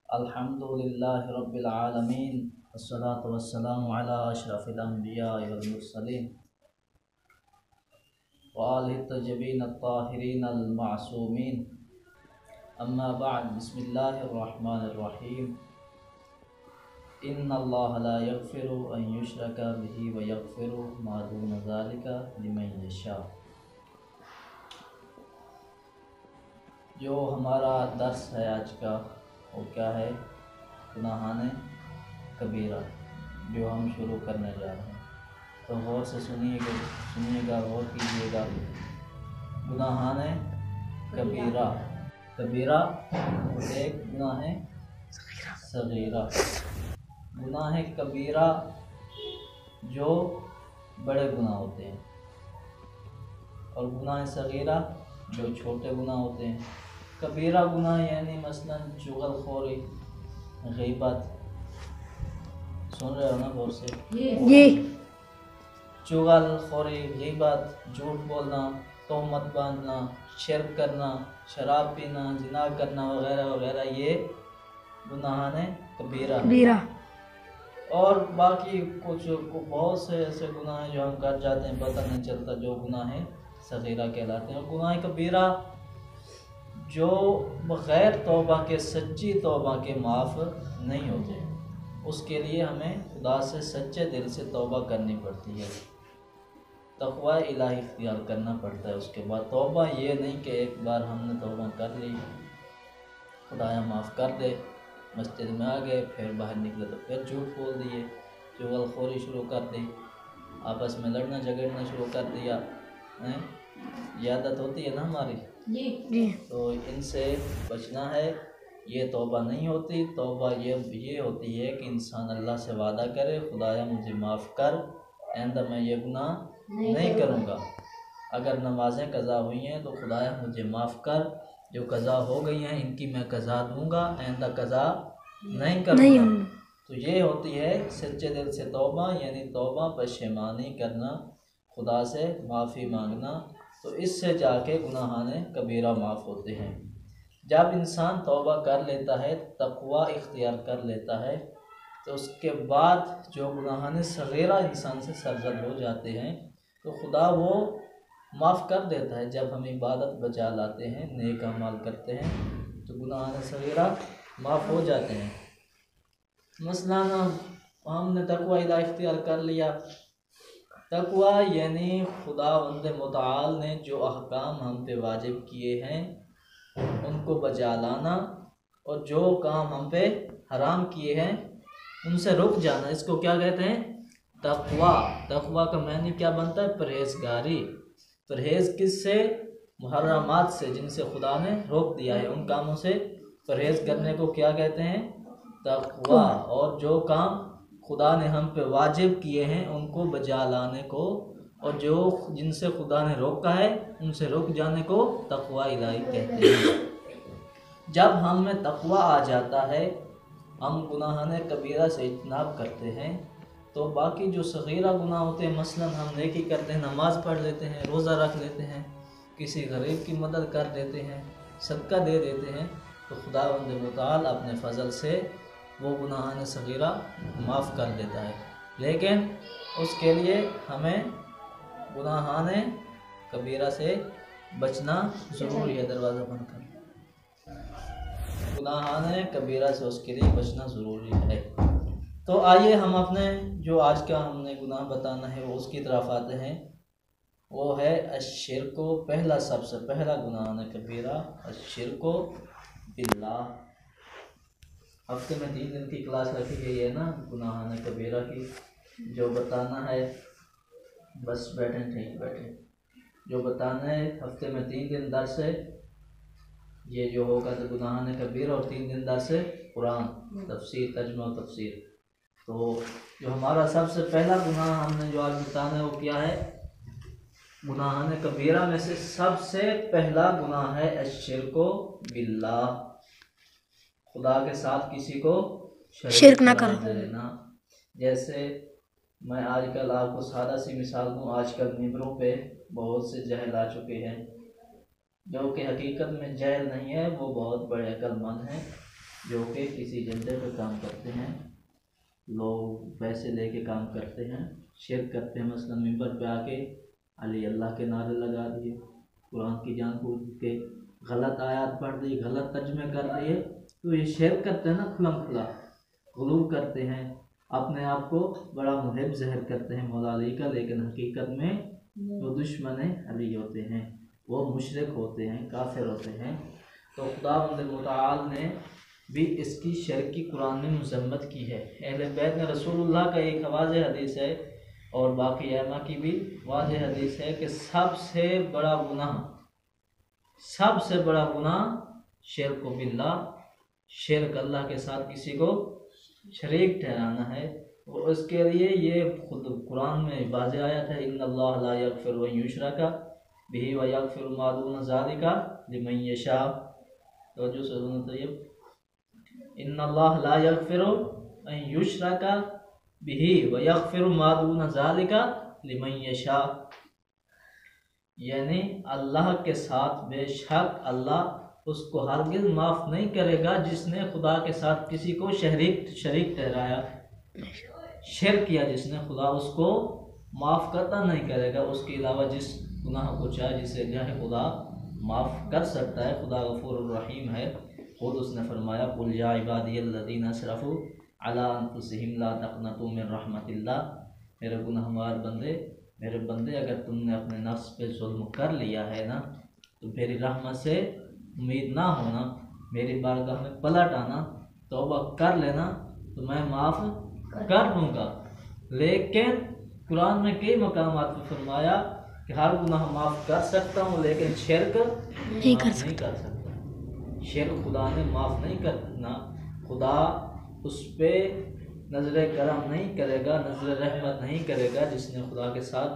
अल्हम्दुलिल्लाहि रब्बिल आलमीन वस्सलातु वस्सलामु अला अशरफिल अंबिया वल मुरसलीन व आलिहि तय्यबीन अत्ताहिरीन अल मासूमीन अम्मा बअद बिस्मिल्लाहिर रहमानिर रहीम इन्नल्लाहा ला यगफिरु अन युशरका बिही व यगफिरु मा दून ज़ालिका लिमन यशा। जो हमारा दर्स है आज का वो क्या है? गुनाहाने कबीरा जो हम शुरू करने जा रहे हैं, तो गौर से सुनिएगा, गौर कीजिएगा। गुनाहाने कबीरा, कबीरा एक गुनाह है सगीरा। गुनाह कबीरा जो बड़े गुनाह होते हैं और गुनाह सगीरा जो छोटे गुनाह होते हैं। कबीरा गुनाह यानी मसलन चुगलखोरी, गीबत, सुन रहे हो ना गौर से? जी। चुगलखोरी, गीबत, झूठ बोलना, तोहमत बांधना, शिर्क करना, शराब पीना, जिना करना वगैरह वगैरह, ये गुनाह ने कबीरा। और बाकी कुछ बहुत से ऐसे गुनाह हैं जो हम कर जाते हैं, पता नहीं चलता, जो गुनाह है सगीरा कहलाते हैं। और गुनाह कबीरा जो बग़ैर तौबा के, सच्ची तौबा के माफ़ नहीं होते, उसके लिए हमें खुदा से सच्चे दिल से तौबा करनी पड़ती है, तक़वा इलाही इख्तियार करना पड़ता है। उसके बाद तौबा ये नहीं कि एक बार हमने तौबा कर ली, खुदाया माफ़ कर दे, मस्जिद में आ गए, फिर बाहर निकले तो फिर झूठ बोल दिए, चुगलखोरी शुरू कर दी, आपस में लड़ना झगड़ना शुरू कर दिया, ये आदत होती है ना हमारी जी। तो इनसे बचना है। ये तौबा नहीं होती। तौबा ये होती है कि इंसान अल्लाह से वादा करे, खुदाया मुझे माफ़ कर, आइंदा मैं ये गुनाह नहीं करूँगा। अगर नमाज़ें कज़ा हुई हैं तो खुदाया मुझे माफ़ कर, जो कज़ा हो गई हैं इनकी मैं कज़ा दूँगा, आइंदा कज़ा नहीं करूँगा। तो ये होती है सच्चे दिल से तौबा, यानी तौबा पशेमानी करना, खुदा से माफ़ी मांगना। तो इससे जाके गुनाहाने कबीरा माफ़ होते हैं। जब इंसान तौबा कर लेता है, तक़वा इख्तियार कर लेता है, तो उसके बाद जो गुनाहाने सगीरा इंसान से सरज़द हो जाते हैं तो खुदा वो माफ़ कर देता है। जब हम इबादत बचा लाते हैं, नेक अमाल करते हैं, तो गुनाहाने सगीरा माफ़ हो जाते हैं। मसलन हमने तक़वा इलाही इख्तियार कर लिया। तक़वा यानी खुदावंद मुताल ने जो अहकाम हम पे वाजिब किए हैं उनको बजा लाना, और जो काम हम पे हराम किए हैं उनसे रुक जाना। इसको क्या कहते हैं? तक़वा। तक़वा का मानी क्या बनता है? परहेज़गारी। परहेज़ किससे? मुहर्रमात से, जिनसे खुदा ने रोक दिया है, उन कामों से परहेज़ करने को क्या कहते हैं? तक़वा। और जो काम खुदा ने हम पे वाजिब किए हैं उनको बजा लाने को, और जो जिनसे खुदा ने रोका है उनसे रुक जाने को तक़वा इलाही कहते हैं। जब हम में तक़वा आ जाता है, हम गुनाहाने कबीरा से इज्तनाब करते हैं, तो बाकी जो सगीरा गुनाह होते हैं, मसलन हम नेकी करते हैं, नमाज़ पढ़ लेते हैं, रोज़ा रख लेते हैं, किसी गरीब की मदद कर देते हैं, सदका दे देते हैं, तो खुदावंद मुताल अपने फ़ज़ल से वो गुनाहाने सगीरा माफ़ कर देता है। लेकिन उसके लिए हमें गुनाहाने कबीरा से बचना ज़रूरी है। दरवाज़ा बंद कर। गुनाहाने कबीरा से उसके लिए बचना ज़रूरी है। तो आइए हम अपने जो आज का हमने गुनाह बताना है वो उसकी तरफ आते हैं। वो है अश्शिर्को, पहला सबसे पहला गुनाहाने कबीरा अश्शिर्को बिल्लाह। हफ्ते में 3 दिन की क्लास रखी गई है ना गुनाहाने कबीरा की। जो बताना है बस बैठे, ठीक बैठे। जो बताना है हफ्ते में 3 दिन दर्स है, ये जो होगा तो गुनाहाने कबीरा, और 3 दिन दर्स है कुरान, तफसीर, तर्जुमा और तफसीर। तो जो हमारा सबसे पहला गुनाह हमने जो आज बताना है वो क्या है? गुनाहाने कबीरा में से सबसे पहला गुनाह है अश्शिर्को बिल्लाह, खुदा के साथ किसी को शिर्क न करना। जैसे मैं आजकल आपको सादा सी मिसाल दूँ, आजकल मिंबरों पे बहुत से जहल आ चुके हैं, जो कि हकीकत में जहल नहीं है, वो बहुत बड़े अक्लमंद हैं जो कि किसी एजेंडे पर काम करते हैं। लोग पैसे लेके काम करते हैं, शिरक करते हैं। मसलन मिंबर पे आके अली अल्लाह के नारे लगा दिए, कुरान की जानबूझ के गलत आयत पढ़ दी, गलत तर्जमे कर दिए, तो ये शिरक करते हैं ना, खुलम खुला गुलू करते हैं, अपने आप को बड़ा मुहिब ज़हर करते हैं मौला अली का, लेकिन हकीकत में वो दुश्मन अली होते हैं, वो मुशरिक होते हैं, काफिर होते हैं। तो खुदावंद मुतआल ने भी इसकी शिरक की कुरान में मज़म्मत की है। अहले बैत में रसूलुल्लाह का एक वाज़ेह हदीस है और बाकी अइम्मा की भी वाज़ेह हदीस है कि सबसे बड़ा गुनाह शिरक बिल्लाह, शिरक अल्लाह के साथ किसी को शरीक ठहराना है। और उसके लिए ये खुद कुरान में वाज़ेह आयत है, इन्नल्लाह ला यगफिरु अन युशरका बिही व यगफिरु मा दून ज़ालिका लिमन यशा। तो जो सुनो तय्यब, इन्नल्लाह ला यगफिरु अन युशरका बिही व यगफिरु मा दून ज़ालिका लिमन यशा, यानी अल्लाह के साथ बेशक अल्लाह उसको हरगिज़ माफ़ नहीं करेगा जिसने खुदा के साथ किसी को शरीक ठहराया, शिरक किया जिसने, खुदा उसको माफ़ करता नहीं करेगा। उसके अलावा जिस गुनाह को चाहे, जिसे चाहे खुदा माफ़ कर सकता है। खुदा गफूर रहीम है। खुद उसने फरमाया, कुल या इबादियल्लज़ीना असरफ़ू अला अनफुसिहिम ला तक़नतू मिन रहमतिल्लाह, मेरे गुनहगार बंदे, मेरे बंदे, अगर तुमने अपने नफ्स पे जुल्म कर लिया है ना, तो मेरी रहमत से उम्मीद ना होना, मेरी बारगाह में पलट आना, तौबा कर लेना, तो मैं माफ़ कर दूँगा। लेकिन कुरान में कई मकामात पर फरमाया कि हर गुनाह माफ़ कर सकता हूँ, लेकिन शिरक नहीं कर सकता। शिरक खुदा ने माफ़ नहीं करना, खुदा उस पर नज़र करम नहीं करेगा, नज़र रहमत नहीं करेगा जिसने खुदा के साथ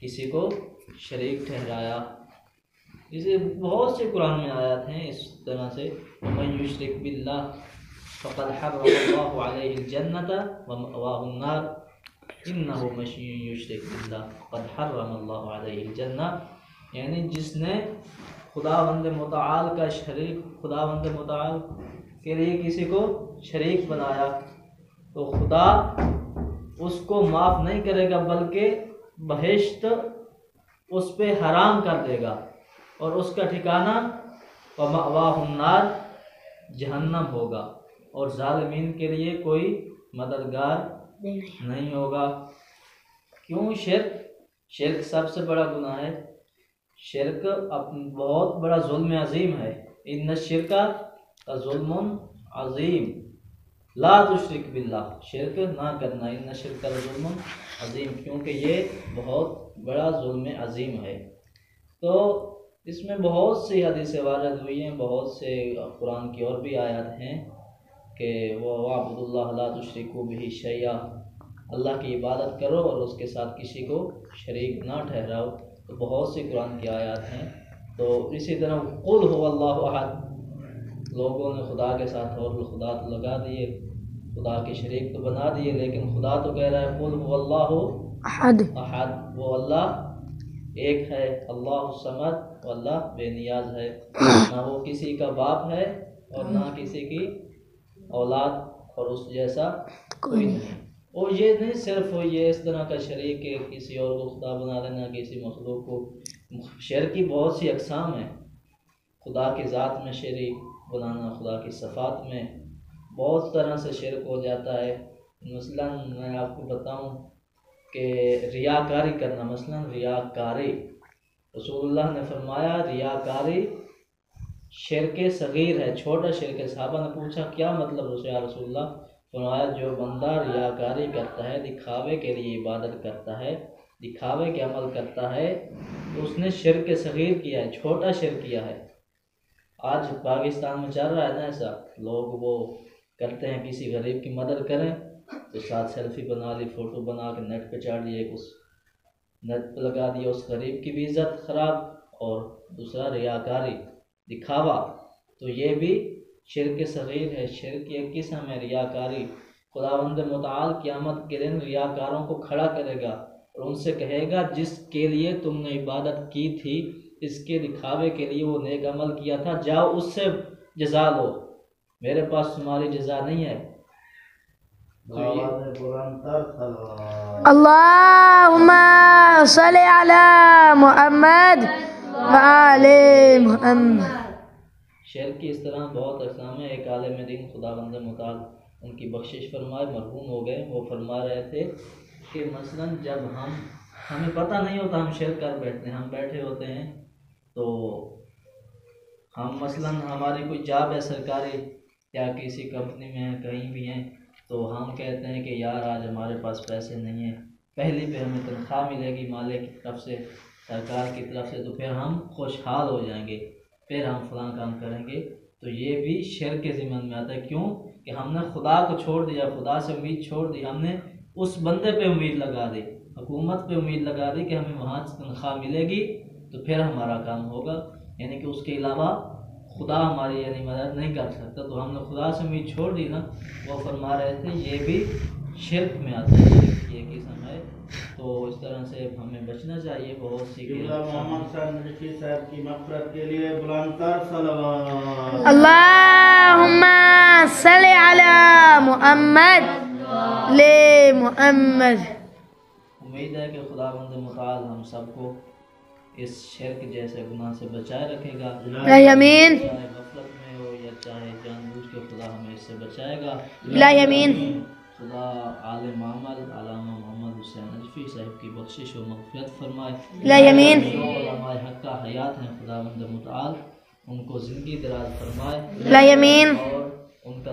किसी को शरीक ठहराया। इसे बहुत से कुरान में आयत हैं इस तरह से, वमन युशरिक बिल्लाह फ़क़द हर्रमल्लाहु अलैहिल जन्नत व मअवाहुन नार इन्नहु मन युशरिक बिल्लाह फ़क़द हर्रमल्लाहु अलैहिल जन्नत, यानी जिसने खुदावंद मुतआल का शरीक, खुदावंद मुतआल के लिए किसी को शरीक बनाया, तो खुदा उसको माफ़ नहीं करेगा, बल्कि बहिश्त उस पे हराम कर देगा और उसका ठिकाना व मअवाहुन नार, जहन्नम होगा, और जालिमीन के लिए कोई मददगार नहीं होगा। क्यों? शिरक सबसे बड़ा गुनाह है। शिरक बहुत बड़ा जुल्म अजीम है। इन्न शिरका ज़ुल्मुन अजीम ला तुश्रिक बिल्लाह, शिरक ना करना, इन्न शिरका ज़ुल्मुन अजीम, क्योंकि ये बहुत बड़ा जुल्म अजीम है। तो इसमें बहुत सी हदीसें वारद हुई हैं, बहुत से कुरान की और भी आयत हैं कि वअबुदुल्लाह ला तुश्रिकू बिही शैया, अल्लाह की इबादत करो और उसके साथ किसी को शरीक ना ठहराओ। तो बहुत सी कुरान की आयत हैं। तो इसी तरह कुल हुवल्लाहु अहद, लोगों ने खुदा के साथ और खुदा तो लगा दिए, खुदा के शरीक तो बना दिए, लेकिन खुदा तो कह रहा है कुल हुवल्लाहु अहद, वो अल्लाह एक है, अल्लाहु समद, वो अल्लाह बेनियाज है, ना वो किसी का बाप है और ना किसी की औलाद, और उस जैसा कोई नहीं। और ये नहीं सिर्फ ये इस तरह का शरीक है, किसी और को खुदा बना लेना, किसी मखलूक को। शिरक की बहुत सी अक़साम है। खुदा की ज़ात में शरीक बनाना, खुदा की सफ़ात में बहुत तरह से शिरक हो जाता है। मसलन मैं आपको बताऊं कि रियाकारी करना, मसलन रियाकारी, रसूलुल्लाह ने फरमाया रियाकारी शिरक सगीर है, छोटा शिरक है। सहाबा ने पूछा क्या मतलब या रसूलुल्लाह? फरमाया जो बंदा रियाकारी करता है, दिखावे के लिए इबादत करता है, दिखावे के अमल करता है, तो उसने शिरक सगीर किया है, छोटा शिरक किया है। आज पाकिस्तान में चल रहा है ना ऐसा, लोग वो करते हैं किसी गरीब की मदद करें तो साथ सेल्फी बना ली, फ़ोटो बना के नेट पे चढ़ लिए, उस नेट पे लगा दिया, उस गरीब की भी इज़्ज़त ख़राब, और दूसरा रियाकारी, दिखावा। तो ये भी शिरक सगीर है। शिरक की एक किस्म है रियाकारी। खुदावंद मुतआल क़यामत के दिन रियाकारों को खड़ा करेगा और उनसे कहेगा जिसके लिए तुमने इबादत की थी इसके दिखावे के लिए वो नेक अमल किया था, जाओ उससे जजा लो, मेरे पास तुम्हारी जजा नहीं है। अल्लाहुम्मा सल्ली अला मुहम्मद व आले मुहम्मद। शेर की इस तरह बहुत अक़साम है। एक आलिम दीन खुदावंद मुताल उनकी बख्शिश फरमाए, मरहूम हो गए, वो फरमा रहे थे कि मसलन जब हमें पता नहीं होता, हम शेर कर बैठते हैं, हम बैठे होते हैं तो हम मसलन हमारी कोई जॉब है सरकारी या किसी कंपनी में है, कहीं भी हैं, तो हम कहते हैं कि यार आज हमारे पास पैसे नहीं हैं, पहली पे हमें तनख्वाह मिलेगी मालिक की तरफ से, सरकार की तरफ से, तो फिर हम खुशहाल हो जाएंगे, फिर हम फलां काम करेंगे। तो ये भी शेर के ज़िम्मन में आता है। क्यों कि हमने खुदा को छोड़ दिया, खुदा से उम्मीद छोड़ दी, हमने उस बंदे पे उम्मीद लगा दी, हुकूमत पे उम्मीद लगा दी कि हमें वहाँ से तनख्वाह मिलेगी तो फिर हमारा काम होगा, यानी कि उसके अलावा खुदा हमारी यानी मदद नहीं कर सकता। तो हमने खुदा से उम्मीद छोड़ दी ना, वो फरमा रहे थे ये भी शिर्क में आता है, शिर्क ये किस्म है। तो इस तरह से हमें बचना चाहिए। बहुत सी साहब की मग़फ़िरत के लिए बुलंदतर सलवात। अल्लाहुम्मा सल्ली अला मुहम्मद ले मुहम्मद। उम्मीद है कि खुदावंद मुताल हम सबको इस शिर्क जैसे गुनाह से बचाए रखेगा, आमीन। चाहे गफलत में हो या चाहे जानबूझ के, खुदा हमें इससे बचाएगा। आमीन। खुदा आलिम अमल अल्लामा मोहम्मद हुसैन नजफी साहब की बख्शिश व मग़फ़िरत फरमाए। आमीन। जो उलमाए हक़ का हयात हैं खुदावंद मुताल उनको ज़िंदगी दराज फरमाए। आमीन। और उनका